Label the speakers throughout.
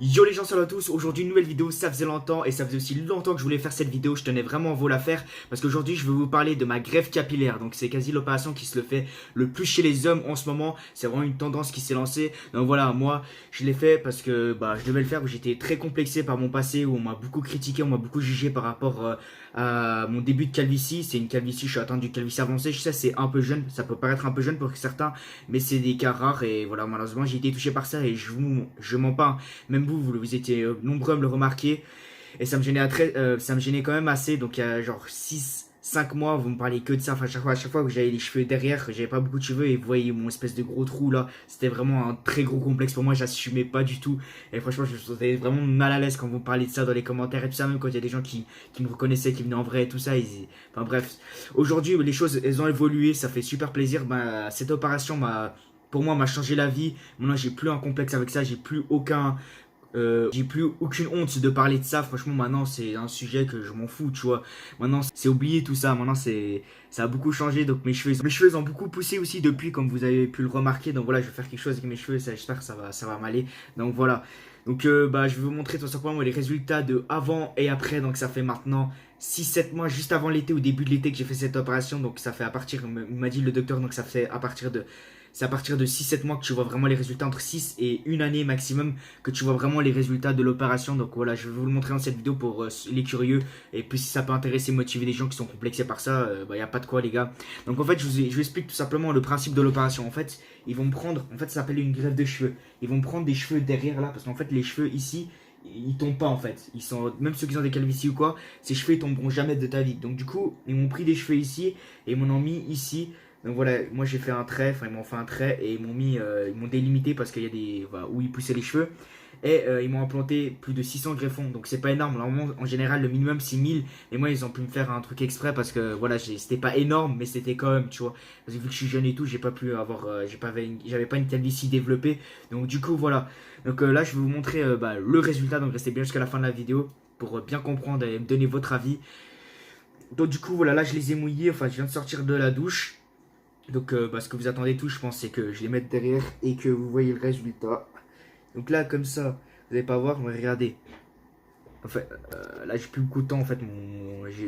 Speaker 1: Yo les gens, salut à tous, aujourd'hui une nouvelle vidéo, ça faisait longtemps et ça faisait aussi longtemps que je voulais faire cette vidéo, je tenais vraiment à vous la faire parce qu'aujourd'hui je vais vous parler de ma greffe capillaire, donc c'est quasi l'opération qui se le fait le plus chez les hommes en ce moment, c'est vraiment une tendance qui s'est lancée, donc voilà, moi je l'ai fait parce que je devais le faire, j'étais très complexé par mon passé où on m'a beaucoup critiqué, on m'a beaucoup jugé par rapport à mon début de calvitie, c'est une calvitie, je suis atteint d'une calvitie avancée, je sais c'est un peu jeune, ça peut paraître un peu jeune pour certains, mais c'est des cas rares et voilà, malheureusement j'ai été touché par ça et je mens pas. Même vous étiez nombreux à me le remarquer. Et ça me gênait, ça me gênait quand même assez. Donc il y a genre 6 5 mois, vous me parlez que de ça. Enfin, à chaque fois que j'avais les cheveux derrière, j'avais pas beaucoup de cheveux. Et vous voyez mon espèce de gros trou là. C'était vraiment un très gros complexe pour moi. J'assumais pas du tout. Et franchement, je me sentais vraiment mal à l'aise quand vous me parlez de ça dans les commentaires et tout ça. Même quand il y a des gens qui me reconnaissaient, qui venaient en vrai et tout ça. Enfin bref. Aujourd'hui, les choses, elles ont évolué. Ça fait super plaisir. Cette opération pour moi, m'a changé la vie. Maintenant, j'ai plus un complexe avec ça. J'ai plus aucune honte de parler de ça. Franchement, maintenant, c'est un sujet que je m'en fous, tu vois. Maintenant, c'est oublié tout ça. Maintenant, ça a beaucoup changé. Donc, mes cheveux ont beaucoup poussé aussi depuis, comme vous avez pu le remarquer. Donc, voilà, je vais faire quelque chose avec mes cheveux. J'espère que ça va m'aller. Donc, voilà. Donc, je vais vous montrer tout simplement les résultats de avant et après. Donc, ça fait maintenant 6 7 mois, juste avant l'été, au début de l'été, que j'ai fait cette opération. Donc, ça fait il m'a dit le docteur, donc ça fait c'est à partir de 6 7 mois que tu vois vraiment les résultats, entre 6 et une année maximum, que tu vois vraiment les résultats de l'opération. Donc voilà, je vais vous le montrer dans cette vidéo pour les curieux. Et puis si ça peut intéresser, motiver des gens qui sont complexés par ça, y a pas de quoi les gars. Donc en fait, je vous explique tout simplement le principe de l'opération. En fait, ils vont me prendre, en fait ça s'appelle une greffe de cheveux. Ils vont me prendre des cheveux derrière là, parce qu'en fait les cheveux ici, ils tombent pas en fait. Même ceux qui ont des calvities ou quoi, ces cheveux ils tomberont jamais de ta vie. Donc du coup, ils m'ont pris des cheveux ici et ils m'en ont mis ici. Donc voilà, moi j'ai fait un trait, enfin ils m'ont fait un trait et ils m'ont délimité parce qu'il y a où ils poussaient les cheveux. Et ils m'ont implanté plus de 600 greffons, donc c'est pas énorme. Normalement, en général, le minimum c'est 1000. Et moi, ils ont pu me faire un truc exprès parce que voilà, c'était pas énorme, mais c'était quand même, tu vois. Parce que vu que je suis jeune et tout, j'ai pas pu avoir, j'avais pas une calvitie développée. Donc du coup, voilà. Donc là, je vais vous montrer le résultat. Donc restez bien jusqu'à la fin de la vidéo pour bien comprendre et me donner votre avis. Donc du coup, voilà, là je les ai mouillés. Enfin, je viens de sortir de la douche. Donc ce que vous attendez tous, je pense, c'est que je les mette derrière et que vous voyez le résultat. Donc là, comme ça, vous n'allez pas voir, mais regardez. En fait, là, j'ai plus beaucoup de temps. En fait,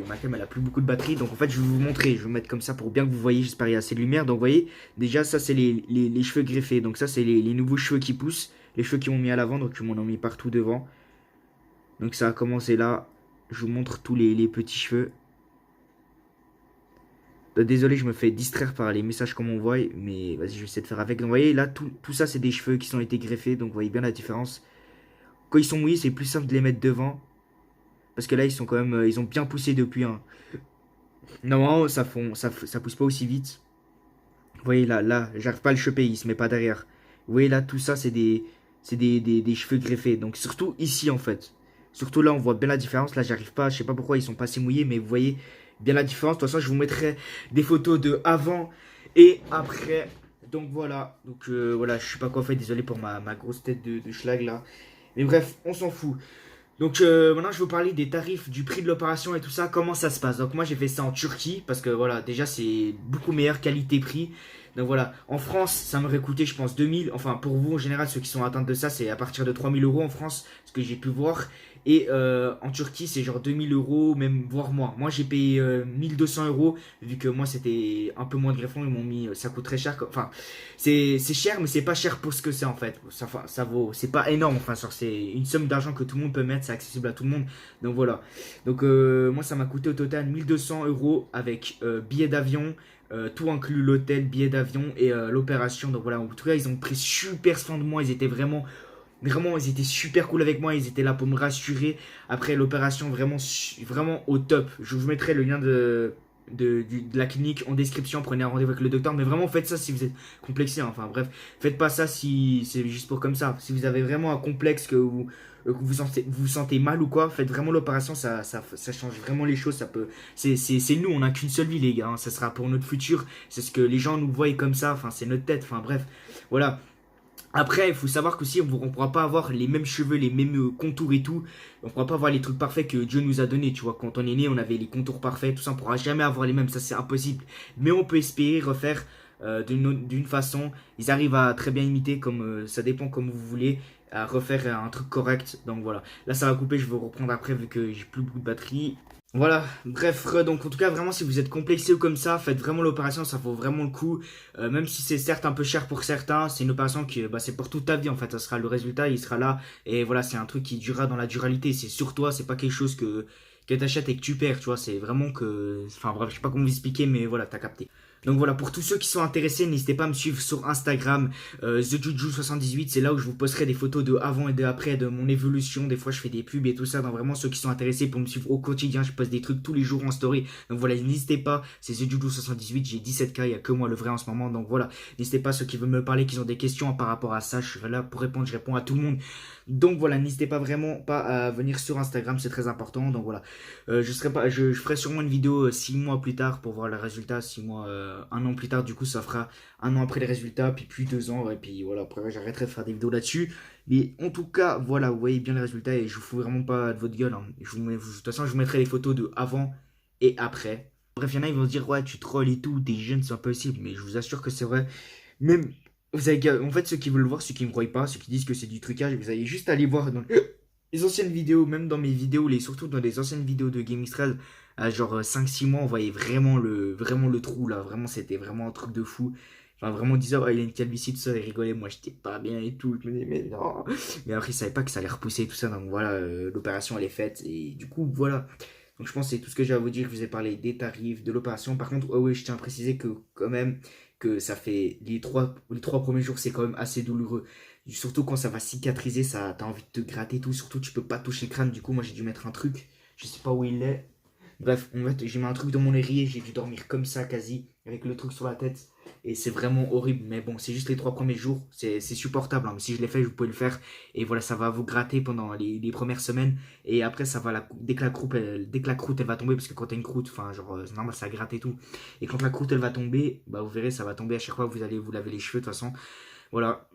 Speaker 1: ma cam, elle a plus beaucoup de batterie. Donc en fait, je vais vous montrer. Je vais vous mettre comme ça pour bien que vous voyez. J'espère qu'il y a assez de lumière. Donc vous voyez, déjà, ça, c'est les cheveux greffés. Donc ça, c'est les nouveaux cheveux qui poussent. Les cheveux qui m'ont mis à l'avant. Donc ils m'en ont mis partout devant. Donc ça a commencé là. Je vous montre tous les petits cheveux. Désolé, je me fais distraire par les messages qu'on m'envoie, mais vas-y, je vais essayer de faire avec. Donc, vous voyez, là, tout ça, c'est des cheveux qui ont été greffés, donc vous voyez bien la différence. Quand ils sont mouillés, c'est plus simple de les mettre devant, parce que là, ils sont quand même, ils ont bien poussé depuis. Hein. Normalement, ça pousse pas aussi vite. Vous voyez, là, j'arrive pas à le choper, il se met pas derrière. Vous voyez, là, tout ça, c'est des cheveux greffés, donc surtout ici, en fait. Surtout là, on voit bien la différence. Là, j'arrive pas, je sais pas pourquoi ils sont pas assez mouillés, mais vous voyez bien la différence. De toute façon, je vous mettrai des photos de avant et après. Donc voilà. Donc voilà, je sais pas quoi faire. Désolé pour ma grosse tête de schlag là. Mais bref, on s'en fout. Donc maintenant, je vais vous parler des tarifs, du prix de l'opération et tout ça. Comment ça se passe. Donc moi, j'ai fait ça en Turquie parce que voilà, déjà, c'est beaucoup meilleure qualité-prix. Donc voilà, en France, ça m'aurait coûté, je pense, 2000. Enfin, pour vous, en général, ceux qui sont atteints de ça, c'est à partir de 3000 euros en France, ce que j'ai pu voir. Et en Turquie, c'est genre 2000 euros, même voire moins. Moi, j'ai payé 1200 euros, vu que moi, c'était un peu moins de greffons. Ils m'ont mis, ça coûte très cher. Enfin, c'est cher, mais c'est pas cher pour ce que c'est en fait. Ça vaut, c'est pas énorme. Enfin, c'est une somme d'argent que tout le monde peut mettre, c'est accessible à tout le monde. Donc voilà. Donc moi, ça m'a coûté au total 1200 euros avec billet d'avion. Tout inclus l'hôtel, billet d'avion et l'opération. Donc voilà, en tout cas, ils ont pris super soin de moi. Ils étaient vraiment, ils étaient super cool avec moi. Ils étaient là pour me rassurer. Après l'opération, vraiment, vraiment au top. Je vous mettrai le lien de la clinique en description. Prenez un rendez-vous avec le docteur. Mais vraiment, faites ça si vous êtes complexé. Hein. Enfin bref, faites pas ça si c'est juste pour comme ça. Si vous avez vraiment un complexe que vous sentez mal ou quoi, faites vraiment l'opération, ça change vraiment les choses, c'est nous, on n'a qu'une seule vie les gars, hein, ça sera pour notre futur, c'est ce que les gens nous voient comme ça, enfin c'est notre tête, enfin bref, voilà. Après, il faut savoir qu'aussi, on ne pourra pas avoir les mêmes cheveux, les mêmes contours et tout. On ne pourra pas avoir les trucs parfaits que Dieu nous a donnés. Tu vois, quand on est né, on avait les contours parfaits, tout ça. On ne pourra jamais avoir les mêmes. Ça, c'est impossible. Mais on peut espérer refaire d'une façon. Ils arrivent à très bien imiter, comme ça dépend comme vous voulez. à refaire un truc correct. Donc voilà, là ça va couper, je vais reprendre après vu que j'ai plus beaucoup de batterie. Voilà, bref, donc en tout cas vraiment si vous êtes complexé ou comme ça, faites vraiment l'opération, ça vaut vraiment le coup. Même si c'est certes un peu cher pour certains, c'est une opération qui c'est pour toute ta vie en fait, ça sera le résultat, il sera là. Et voilà, c'est un truc qui durera dans la duralité, c'est sur toi, c'est pas quelque chose que t'achètes et que tu perds, tu vois, c'est vraiment que... Enfin bref, je sais pas comment vous expliquer, mais voilà, t'as capté. Donc voilà, pour tous ceux qui sont intéressés, n'hésitez pas à me suivre sur Instagram, TheJuju78, c'est là où je vous posterai des photos de avant et de après, de mon évolution. Des fois, je fais des pubs et tout ça. Donc vraiment, ceux qui sont intéressés pour me suivre au quotidien, je poste des trucs tous les jours en story. Donc voilà, n'hésitez pas, c'est TheJuju78, j'ai 17K, il n'y a que moi le vrai en ce moment. Donc voilà, n'hésitez pas, ceux qui veulent me parler, qui ont des questions par rapport à ça, je serai là pour répondre, je réponds à tout le monde. Donc voilà, n'hésitez pas vraiment pas à venir sur Instagram, c'est très important. Donc voilà, je ferai sûrement une vidéo 6 mois plus tard pour voir le résultat. 6 mois, 1 an plus tard, du coup, ça fera 1 an après les résultats, puis 2 ans. Et puis voilà, après, j'arrêterai de faire des vidéos là-dessus. Mais en tout cas, voilà, vous voyez bien les résultats et je vous fous vraiment pas de votre gueule. Hein. De toute façon, je vous mettrai les photos de avant et après. Bref, il y en a, ils vont se dire, ouais, tu trolls et tout, t'es jeune, c'est impossible. Mais je vous assure que c'est vrai. Même, vous avez, en fait, ceux qui veulent le voir, ceux qui me croient pas, ceux qui disent que c'est du trucage, vous allez juste aller voir dans les anciennes vidéos, même dans mes vidéos, surtout dans les anciennes vidéos de GameXtrad, à genre 5-6 mois, on voyait vraiment le trou là. Vraiment, c'était vraiment un truc de fou. Enfin, vraiment, on disait, oh, il a une calvitie, tout ça, et rigolait. Moi, j'étais pas bien et tout. Je me disais, mais non. Mais après, ils savaient pas que ça allait repousser et tout ça. Donc voilà, l'opération, elle est faite. Et du coup, voilà. Donc je pense que c'est tout ce que j'ai à vous dire. Je vous ai parlé des tarifs, de l'opération. Par contre, oui, je tiens à préciser que quand même, que ça fait les trois premiers jours, c'est quand même assez douloureux. Surtout quand ça va cicatriser, ça, t'as envie de te gratter et tout. Surtout, tu peux pas toucher le crâne. Du coup, moi, j'ai dû mettre un truc. Je sais pas où il est. Bref, en fait, j'ai mis un truc dans mon oreiller. J'ai dû dormir comme ça, quasi, avec le truc sur la tête. Et c'est vraiment horrible. Mais bon, c'est juste les 3 premiers jours. C'est supportable. Hein. Mais si je l'ai fait, vous pouvez le faire. Et voilà, ça va vous gratter pendant les premières semaines. Et après, ça va, dès que la croûte, elle va tomber. Parce que quand t'as une croûte, enfin, genre, c'est normal, ça gratte et tout. Et quand la croûte, elle va tomber, bah, vous verrez, ça va tomber à chaque fois que vous allez vous laver les cheveux, de toute façon. Voilà,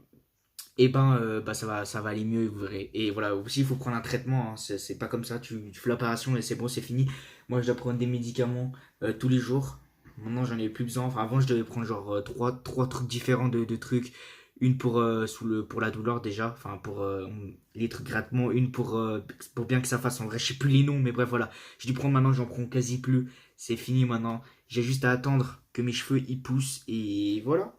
Speaker 1: et ça va aller mieux, vous verrez. Et voilà, aussi il faut prendre un traitement, hein. C'est pas comme ça, tu fais l'opération et c'est bon, c'est fini. Moi je dois prendre des médicaments tous les jours. Maintenant j'en ai plus besoin. Enfin avant je devais prendre genre trois trucs différents de trucs. Une pour la douleur déjà, enfin pour les trucs grattements, une pour bien que ça fasse. En vrai, je sais plus les noms, mais bref, voilà. J'ai dû prendre maintenant, j'en prends quasi plus. C'est fini maintenant. J'ai juste à attendre que mes cheveux y poussent et voilà.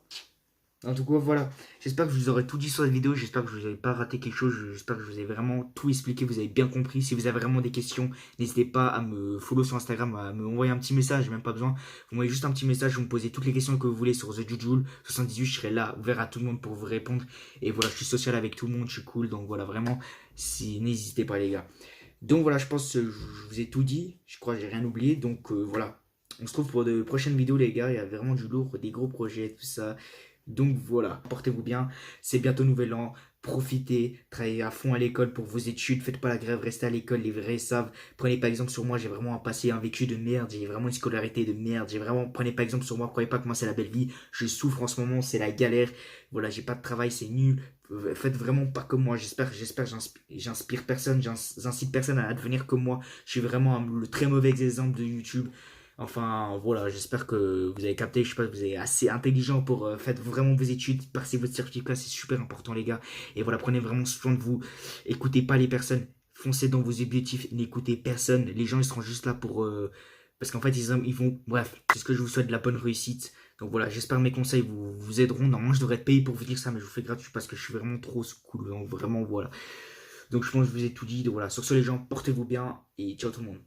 Speaker 1: En tout cas, voilà. J'espère que je vous aurai tout dit sur cette vidéo. J'espère que je vous ai pas raté quelque chose. J'espère que je vous ai vraiment tout expliqué. Vous avez bien compris. Si vous avez vraiment des questions, n'hésitez pas à me follow sur Instagram, à me envoyer un petit message. Même pas besoin. Vous m'envoyez juste un petit message. Vous me posez toutes les questions que vous voulez sur TheJuju78. Je serai là, ouvert à tout le monde pour vous répondre. Et voilà, je suis social avec tout le monde. Je suis cool. Donc voilà, vraiment, n'hésitez pas, les gars. Donc voilà, je pense que je vous ai tout dit. Je crois que j'ai rien oublié. Donc voilà. On se retrouve pour de prochaines vidéos, les gars. Il y a vraiment du lourd, des gros projets, tout ça. Donc voilà, portez-vous bien, c'est bientôt nouvel an, profitez, travaillez à fond à l'école pour vos études, faites pas la grève, restez à l'école, les vrais savent. Prenez par exemple sur moi, j'ai vraiment un passé, un vécu de merde, j'ai vraiment une scolarité de merde, prenez par exemple sur moi, croyez pas que moi c'est la belle vie, je souffre en ce moment, c'est la galère, voilà, j'ai pas de travail, c'est nul. Faites vraiment pas comme moi, j'espère que j'inspire personne, j'incite personne à devenir comme moi. Je suis vraiment le très mauvais exemple de YouTube. Enfin, voilà, j'espère que vous avez capté, je sais pas, que vous êtes assez intelligent pour faire vraiment vos études, passer votre certificat, c'est super important, les gars. Et voilà, prenez vraiment soin de vous, écoutez pas les personnes, foncez dans vos objectifs, n'écoutez personne. Les gens, ils seront juste là pour... parce qu'en fait, ils vont... Bref, c'est ce que je vous souhaite, de la bonne réussite. Donc voilà, j'espère que mes conseils vous aideront. Normalement, je devrais être payé pour vous dire ça, mais je vous fais gratuit parce que je suis vraiment trop cool. Donc vraiment, voilà. Donc je pense que je vous ai tout dit. Donc voilà, sur ce, les gens, portez-vous bien et ciao tout le monde.